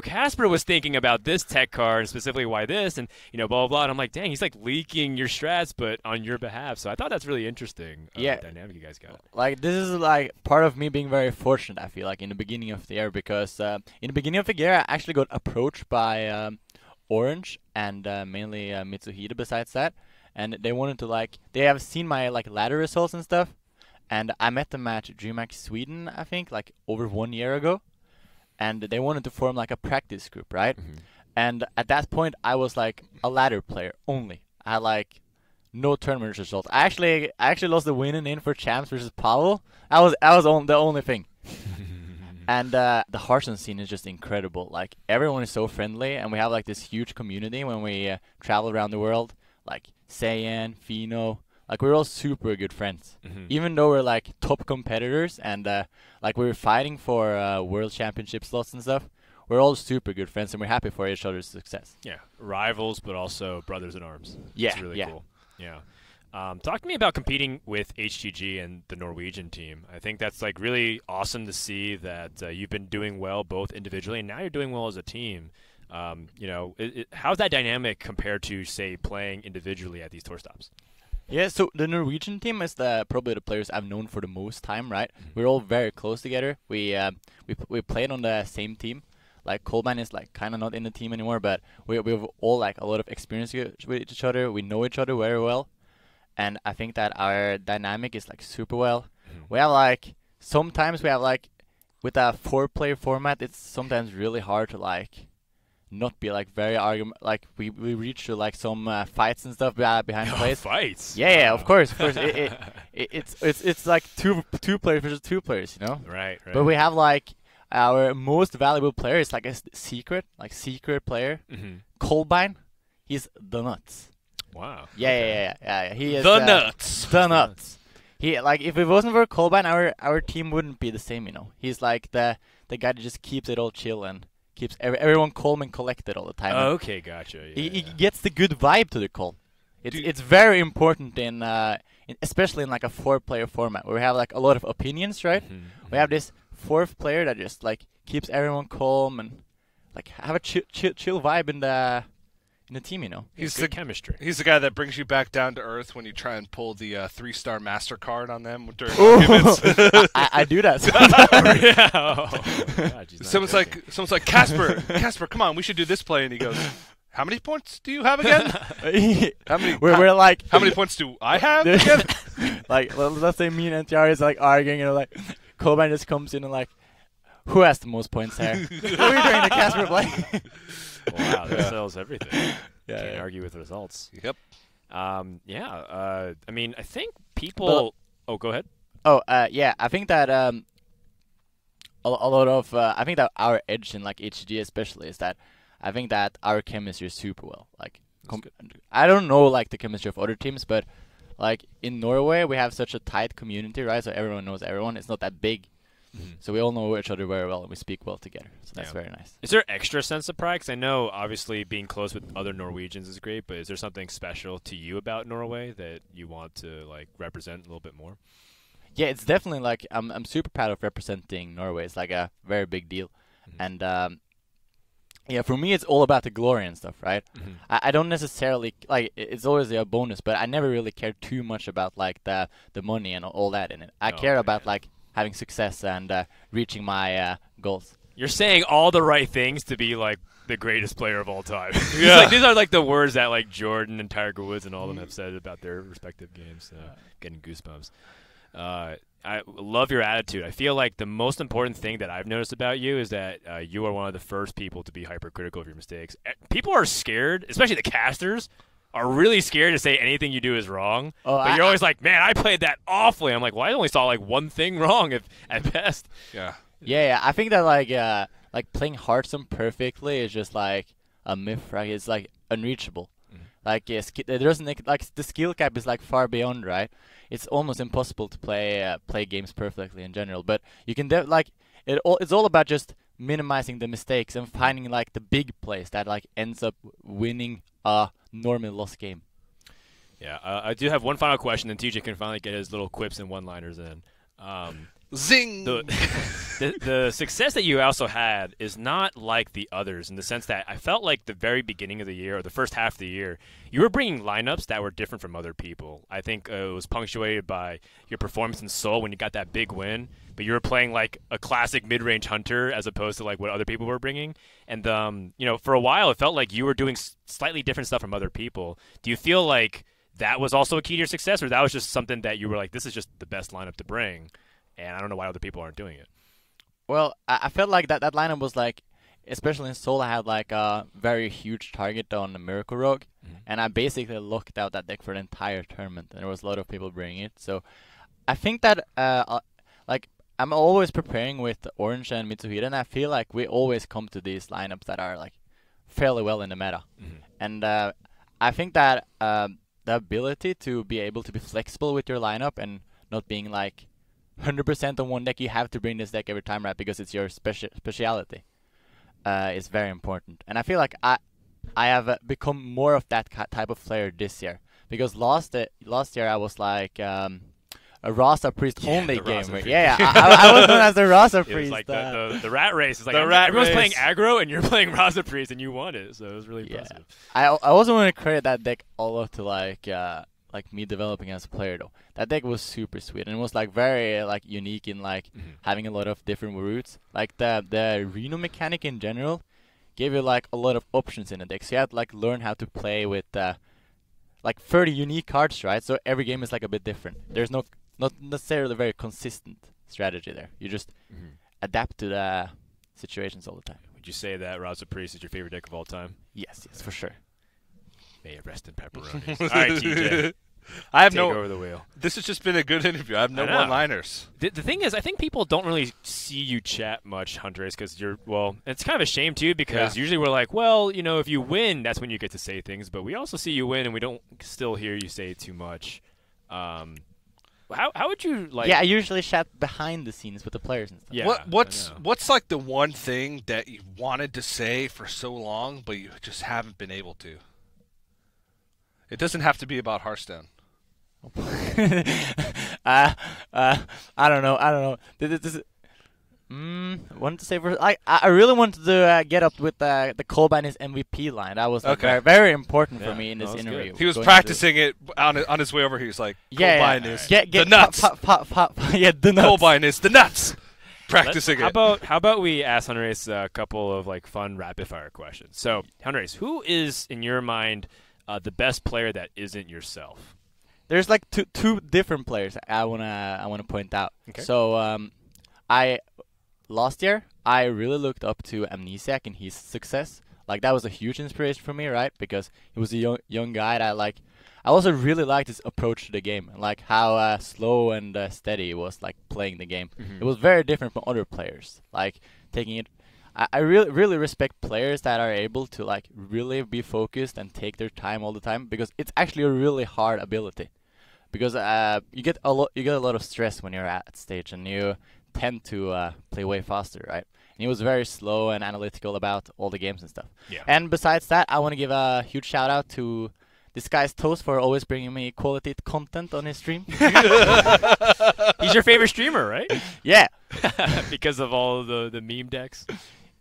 Casper was thinking about this tech card and specifically why this, and, you know, blah, blah, blah. And I'm like, dang, he's like leaking your strats, but on your behalf. So I thought that's really interesting, dynamic you guys got. Like, this is like part of me being very fortunate, I feel like, in the beginning of the year, because in the beginning of the year, I actually got approached by Orange and mainly Mitsuhide besides that. And they wanted to they have seen my ladder results and stuff, and I met them at DreamHack Sweden, I think, over 1 year ago, and they wanted to form a practice group, right? Mm-hmm. And at that point, I was a ladder player only. I had no tournament results. I actually lost the win and in for champs versus Pavel. I was the only thing. And the Hearthstone scene is just incredible. Everyone is so friendly, and we have this huge community when we travel around the world. Sayan, Fino, we're all super good friends. Mm-hmm. Even though we're top competitors and we were fighting for world championship slots and stuff, we're all super good friends and we're happy for each other's success. Yeah, rivals, but also brothers in arms. Yeah, it's really cool. Yeah. Talk to me about competing with HTG and the Norwegian team. I think that's like really awesome to see that you've been doing well both individually and now you're doing well as a team. How's that dynamic compared to, say, playing individually at these tour stops? Yeah, so the Norwegian team is probably the players I've known for the most time, right? We're all very close together. We played on the same team. Like Kolbein is like kind of not in the team anymore, but we've all like a lot of experience with each other. We know each other very well, and I think that our dynamic is like super well. We have like sometimes with a 4-player format, it's sometimes really hard to like not be like very argument. Like we reach to like some fights and stuff behind the place. Fights. Yeah, of course. It's like two players versus 2 players, you know. Right. But we have like our most valuable player is like a secret player. Kolbein, he's the nuts. Wow. Yeah. He is The nuts. The nuts. He like if it wasn't for Kolbein, our team wouldn't be the same, you know. He's like the guy that just keeps it all chill and keeps everyone calm and collected all the time. Oh, okay, gotcha. Yeah, he gets the good vibe to the call. It's very important in especially in like a 4-player format where we have like a lot of opinions, right? We have this 4th player that just like keeps everyone calm and like have a chill vibe in the team, you know. He's good chemistry. He's the guy that brings you back down to earth when you try and pull the 3-star Master card on them during arguments. I do that. Someone's like Casper, come on, we should do this play, and he goes, how many points do you have again? We're like, how many points do I have again? Like let's say me and NTR is like arguing, and like Kolbein just comes in and like, who has the most points here? What are you doing the Casper play? Wow, that sells everything. Can't argue with results. Yep. I mean, I think people. Oh, go ahead. Yeah. I think that a lot of I think that our edge in like HG especially is that I think that our chemistry is super well. Like, I don't know like the chemistry of other teams, but like in Norway we have such a tight community, right? So everyone knows everyone. It's not that big. So we all know each other very well and we speak well together. So that's very nice. Is there extra sense of pride? 'Cause I know obviously being close with other Norwegians is great, but is there something special to you about Norway that you want to like represent a little bit more? Yeah, it's definitely like I'm super proud of representing Norway. It's like a very big deal. And yeah, for me it's all about the glory and stuff, right? I don't necessarily like it's always a bonus, but I never really care too much about like the money and all that in it. I care about like having success and reaching my goals. You're saying all the right things to be like the greatest player of all time. These are like the words that like Jordan and Tiger Woods and all of them have said about their respective games. Getting goosebumps. I love your attitude. I feel like the most important thing that I've noticed about you is that you are one of the first people to be hypercritical of your mistakes. People are scared, especially the casters, are really scared to say anything you do is wrong. But you're always like, man, I played that awfully. I'm like, well, I only saw like one thing wrong at best. Yeah. I think that like playing Hearthstone perfectly is just like a myth, right? It's like unreachable. Like there doesn't like the skill cap is like far beyond, right? It's almost impossible to play games perfectly in general. But you can it's all about just minimizing the mistakes and finding like the big plays that like ends up winning a normally lost game. Yeah, I do have one final question, and TJ can finally get his little quips and one-liners in. Zing! The success that you also had is not like the others in the sense that I felt like the very beginning of the year or the first half of the year, you were bringing lineups that were different from other people. I think it was punctuated by your performance in Seoul when you got that big win, but you were playing like a classic mid-range hunter as opposed to like what other people were bringing. And, for a while it felt like you were doing slightly different stuff from other people. Do you feel like that was also a key to your success, or that was just something that you were like, this is just the best lineup to bring, and I don't know why other people aren't doing it? Well, I felt like that lineup was like, especially in Seoul, I had like a very huge target on the Miracle Rogue, and I basically locked out that deck for the entire tournament, and there was a lot of people bringing it. So I think that like I'm always preparing with Orange and Mitsuhira, and I feel like we always come to these lineups that are like fairly well in the meta, and I think that the ability to be able to be flexible with your lineup and not being like 100% on one deck, you have to bring this deck every time, right? Because it's your speciality. Is very important, and I feel like I have become more of that type of player this year because last year I was like a Rasa Priest only the Rasa gamer. Priest. Yeah, I was known as a Rasa It was Priest. like the rat race. It's like The rat everyone's race. playing aggro and you're playing Rasa Priest and you won it. So it was really impressive. I also want to credit that deck all up to like me developing as a player though. That deck was super sweet and it was like very like unique in like having a lot of different routes. Like the Reno mechanic in general gave you like a lot of options in the deck. So you had to like learn how to play with like 30 unique cards, right? So every game is like a bit different. There's not necessarily a very consistent strategy there. You just adapt to the situations all the time. Would you say that Rasa Priest is your favorite deck of all time? Yes, for sure. May it rest in pepperoni. All right, TJ. I have Take over the wheel. This has just been a good interview. I have no I know. one-liners. The thing is, I think people don't really see you chat much, Hunterace, because it's kind of a shame, too, because usually we're like, well, you know, if you win, that's when you get to say things, but we also see you win, and we don't still hear you say too much. How would you, like... Yeah, I usually chat behind the scenes with the players and stuff. Yeah, What's like the one thing that you wanted to say for so long, but you just haven't been able to? It doesn't have to be about Hearthstone. I don't know. This wanted to say first. I really wanted to get up with the Colbin's MVP line. That was like, very, very important for me in this interview. He was practicing it on his way over here. He's like, Colbine is the nuts. Pop. Yeah, the nuts. Colbine is the nuts. Practicing it. How about we ask Hunterace a couple of like fun rapid fire questions? So, Hunterace, who is in your mind the best player that isn't yourself? There's like two different players I wanna point out. Okay. So last year I really looked up to Amnesiac and his success. Like that was a huge inspiration for me, right? Because he was a young guy that I also really liked his approach to the game and like how slow and steady he was like playing the game. It was very different from other players. Like taking it. I really respect players that are able to like really be focused and take their time all the time because it's actually a really hard ability. Because you get a lot of stress when you're at stage and you tend to play way faster, right? And he was very slow and analytical about all the games and stuff. Yeah. And besides that, I want to give a huge shout out to this guy's Toast for always bringing me quality content on his stream. He's your favorite streamer, right? Yeah. Because of all the meme decks?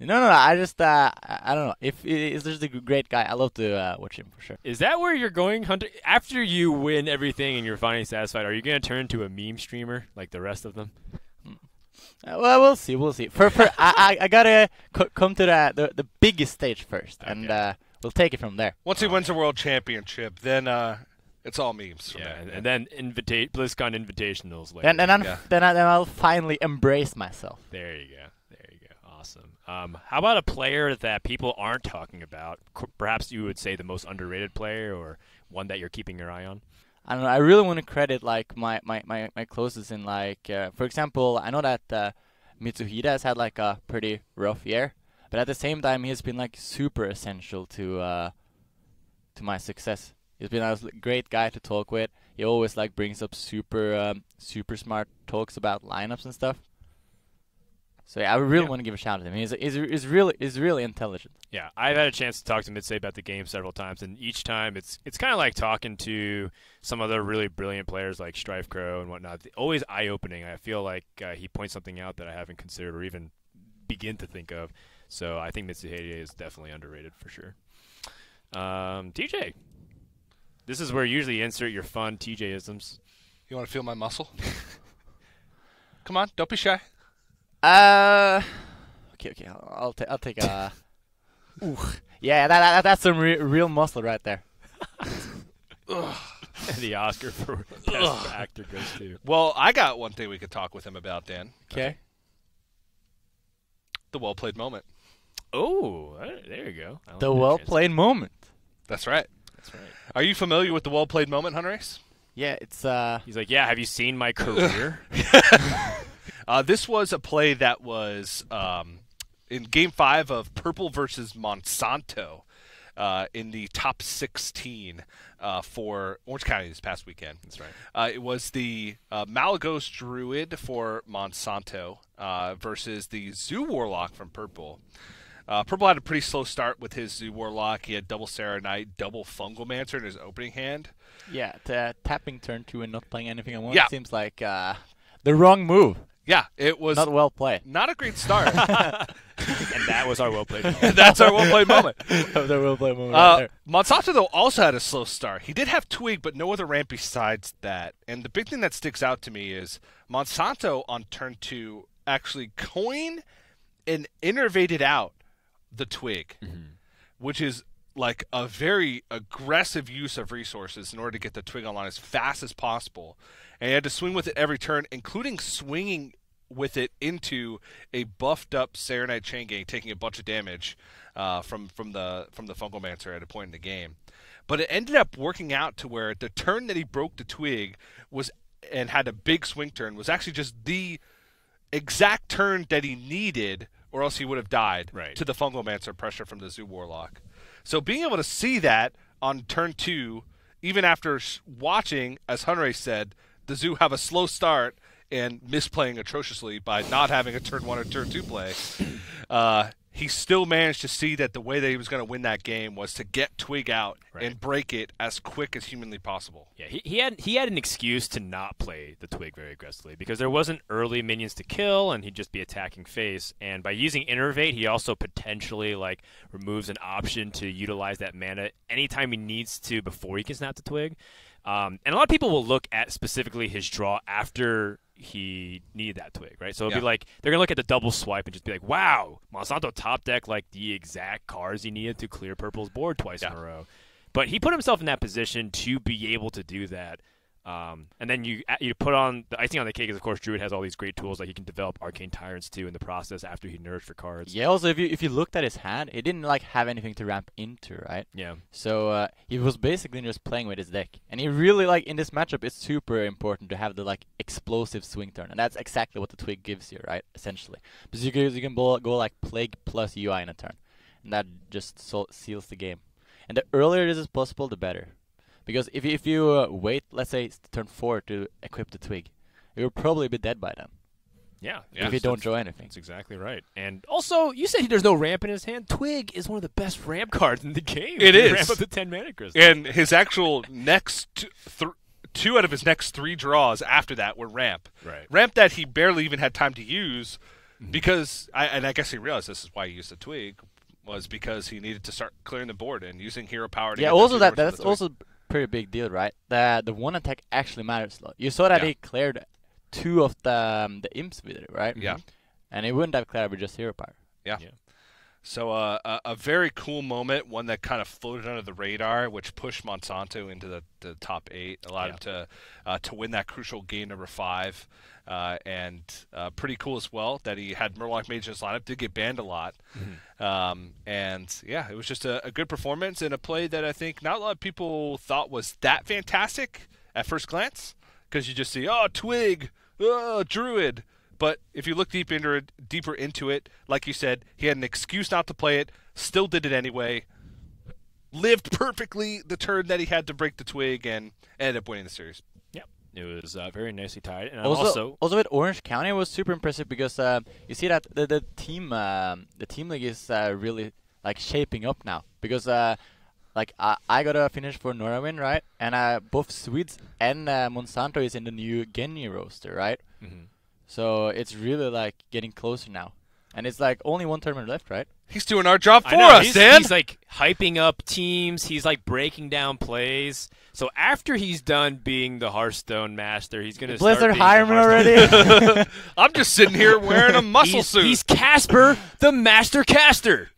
No. I just I don't know. If he's just a great guy, I love to watch him for sure. Is that where you're going, Hunter? After you win everything and you're finally satisfied, are you going to turn to a meme streamer like the rest of them? Well, we'll see. I gotta come to the biggest stage first, and we'll take it from there. Once he wins a world championship, then it's all memes. From Yeah, there. and then BlizzCon invitationals later. And then I'll finally embrace myself. There you go. Awesome. How about a player that people aren't talking about? Perhaps you would say the most underrated player or one that you're keeping your eye on? I don't know. I really want to credit like my closest in like for example, I know that Mitsuhide has had like a pretty rough year, but at the same time he has been like super essential to my success. He's been a great guy to talk with. He always like brings up super smart talks about lineups and stuff. So yeah, I really want to give a shout out to him. He's really intelligent. Yeah, I've had a chance to talk to Mitsei about the game several times, and each time it's kind of like talking to some other really brilliant players like Strife Crow and whatnot. Always eye-opening. I feel like he points something out that I haven't considered or even begin to think of. So I think Mitsuhide is definitely underrated for sure. TJ, this is where you usually insert your fun TJ-isms. You want to feel my muscle? Come on, don't be shy. Okay. I'll take a. Ooh, yeah, that's some real muscle right there. The Oscar for best actor goes to. Well, I got one thing we could talk with him about, Dan. Okay. The well-played moment. Oh, there you go. The well-played moment. That's right. Are you familiar with the well-played moment, Hunterace? Yeah, it's He's like, yeah. Have you seen my career? This was a play that was in Game 5 of Purple versus Monsanto in the top 16 for Orange County this past weekend. That's right. It was the Malagos Druid for Monsanto versus the Zoo Warlock from Purple. Purple had a pretty slow start with his Zoo Warlock. He had double Sarah Knight, double Fungalmancer in his opening hand. Yeah, tapping turn 2 and not playing anything at once seems like the wrong move. Yeah, it was not well played. Not a great start. And that was our well-played moment. That's our well-played moment. That was our well-played moment right there. Monsanto, though, also had a slow start. He did have Twig, but no other ramp besides that. And the big thing that sticks out to me is Monsanto on turn 2 actually coined and innervated out the Twig, which is like a very aggressive use of resources in order to get the Twig online as fast as possible. And he had to swing with it every turn, including swinging with it into a buffed up Serenite Chain Gang, taking a bunch of damage from the Fungalmancer at a point in the game. But it ended up working out to where the turn that he broke the Twig was and had a big swing turn was actually just the exact turn that he needed, or else he would have died to the Fungalmancer pressure from the Zoo Warlock. So being able to see that on turn 2, even after watching, as Hunterace said, the Zoo have a slow start and misplaying atrociously by not having a turn 1 or turn 2 play, he still managed to see that the way that he was going to win that game was to get Twig out and break it as quick as humanly possible. Yeah, he had an excuse to not play the Twig very aggressively because there wasn't early minions to kill, and he'd just be attacking face. And by using Innervate, he also potentially removes an option to utilize that mana anytime he needs to before he can snap the Twig. And a lot of people will look at specifically his draw after he needed that Twig, right? So it'll be like, they're going to look at the double swipe and just be like, wow, Monsanto top deck the exact cards he needed to clear Purple's board twice in a row. But he put himself in that position to be able to do that. And then you put on the icing on the cake is, of course, Druid has all these great tools. He can develop Arcane Tyrants, too, in the process after he nerfed for cards. Yeah, also, if you looked at his hand, he didn't have anything to ramp into, right? Yeah. So he was basically just playing with his deck. And he really, in this matchup, it's super important to have the, explosive swing turn. And that's exactly what the Twig gives you, right, essentially. Because you can go, Plague plus UI in a turn. And that just seals the game. And the earlier this is possible, the better. Because if you wait, let's say, turn 4 to equip the Twig, you'll probably be dead by then. Yeah. If you don't draw anything. That's exactly right. And also, you said there's no ramp in his hand. Twig is one of the best ramp cards in the game. It is. Ramp up to 10 mana crystals. And his actual next two out of his next 3 draws after that were ramp. Right. Ramp that he barely even had time to use because, I guess he realized this is why he used the Twig, was because he needed to start clearing the board and using hero power to get also that's that's also pretty big deal, right? The one attack actually matters a lot. You saw that he cleared 2 of the imps with it, right? Yeah. And he wouldn't have cleared with just hero power. Yeah. So a very cool moment, one that kind of floated under the radar, which pushed Monsanto into the top 8, allowed him to win that crucial game number 5. And pretty cool as well that he had Murloc Mage in his lineup, did get banned a lot. And yeah, it was just a good performance and a play that I think not a lot of people thought was that fantastic at first glance, because you just see, Twig, Druid. But if you look deeper into it, like you said, he had an excuse not to play it, still did it anyway, lived perfectly the turn that he had to break the Twig, and ended up winning the series. It was very nicely tied. And also with Orange County, it was super impressive because you see that the team league is really shaping up now. Because I got a finish for Norway, right? And both Swedes and Monsanto is in the new Genny roster, right? So it's really getting closer now. And it's only one tournament left, right? He's doing our job for us, Dan. He's hyping up teams. He's breaking down plays. So after he's done being the Hearthstone Master, he's going to start Blizzard being hire him already. I'm just sitting here wearing a muscle suit. He's Casper, the Master Caster.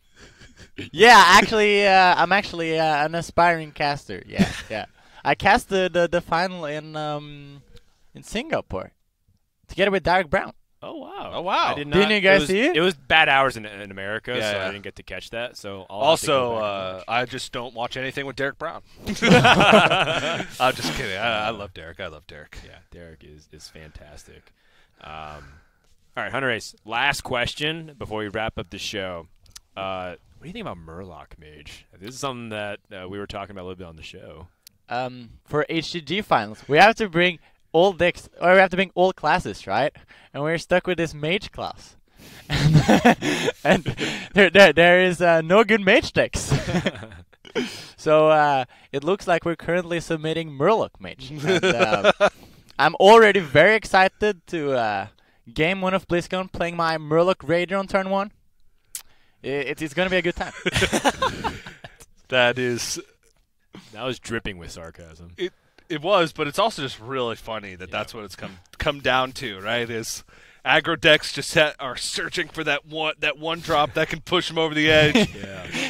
Yeah, actually, I'm actually an aspiring caster. Yeah. I casted the final in Singapore together with Derek Brown. Oh wow! Oh wow! I did not. Didn't you guys see it? It was bad hours in America, so I didn't get to catch that. So I just don't watch anything with Derek Brown. I'm just kidding. I love Derek. Yeah, Derek is fantastic. All right, Hunterace. Last question before we wrap up the show. What do you think about Murloc Mage? This is something that we were talking about a little bit on the show. For HCG finals, we have to bring all decks, or we have to bring all classes, right? And we're stuck with this mage class. and there is no good mage decks. So it looks like we're currently submitting Murloc mage. And, I'm already very excited to game 1 of BlizzCon playing my Murloc Raider on turn 1. It's going to be a good time. That was dripping with sarcasm. It was, but it's also just really funny that that's what it's come down to, right? Is aggro decks just are searching for that one drop that can push them over the edge.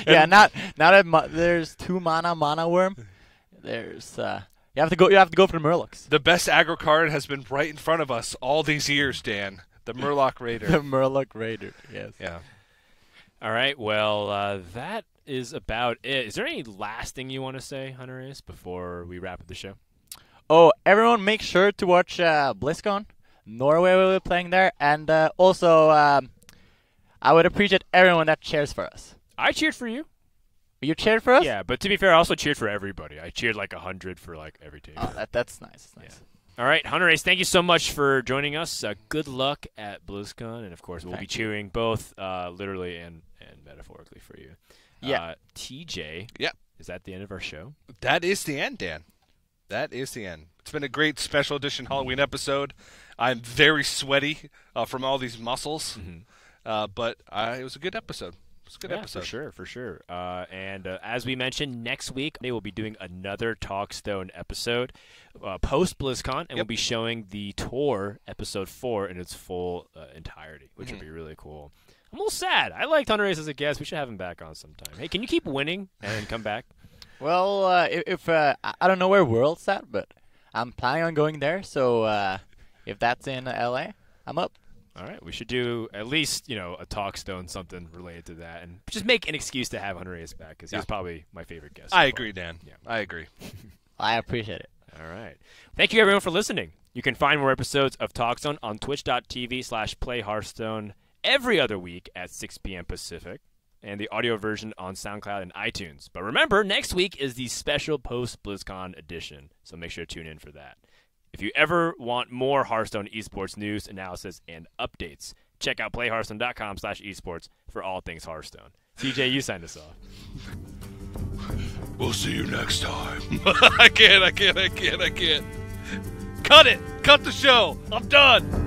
Yeah. Now that there's 2 mana worm, there's you have to go for the Murlocs. The best aggro card has been right in front of us all these years, Dan. The Murloc Raider. The Murloc Raider. Yes. Yeah. All right. Well, that is about it. Is there any last thing you want to say, Hunterace, before we wrap up the show? Oh, everyone make sure to watch BlizzCon. Norway will be playing there. And also, I would appreciate everyone that cheers for us. I cheered for you. You cheered for us? Yeah, but to be fair, I also cheered for everybody. I cheered like 100 for like every team. Oh, that's nice. That's nice. Yeah. All right, Hunterace, thank you so much for joining us. Good luck at BlizzCon. And, of course, we'll be cheering both literally and metaphorically for you. Yeah. TJ. Yep. Is that the end of our show? That is the end, Dan. That is the end. It's been a great special edition Halloween episode. I'm very sweaty from all these muscles, but it was a good episode. It was a good episode. For sure. And as we mentioned, next week they will be doing another TalkStone episode post BlizzCon, and we'll be showing the tour episode 4 in its full entirety, which would be really cool. I'm a little sad. I liked Hunterace as a guest. We should have him back on sometime. Hey, can you keep winning and come back? Well, if I don't know where World's at, but I'm planning on going there. So if that's in LA, I'm up. All right, we should do at least a TalkStone, something related to that, and just make an excuse to have Hunterace back because he's probably my favorite guest. I agree, Dan. Yeah, I agree. I appreciate it. All right. Thank you, everyone, for listening. You can find more episodes of TalkStone on twitch.tv/playhearthstone every other week at 6 p.m. Pacific, and the audio version on SoundCloud and iTunes. But remember, next week is the special post-BlizzCon edition, so make sure to tune in for that. If you ever want more Hearthstone esports news, analysis, and updates, check out playhearthstone.com/esports for all things Hearthstone. TJ, you sign us off. We'll see you next time. I can't. Cut it. Cut the show. I'm done.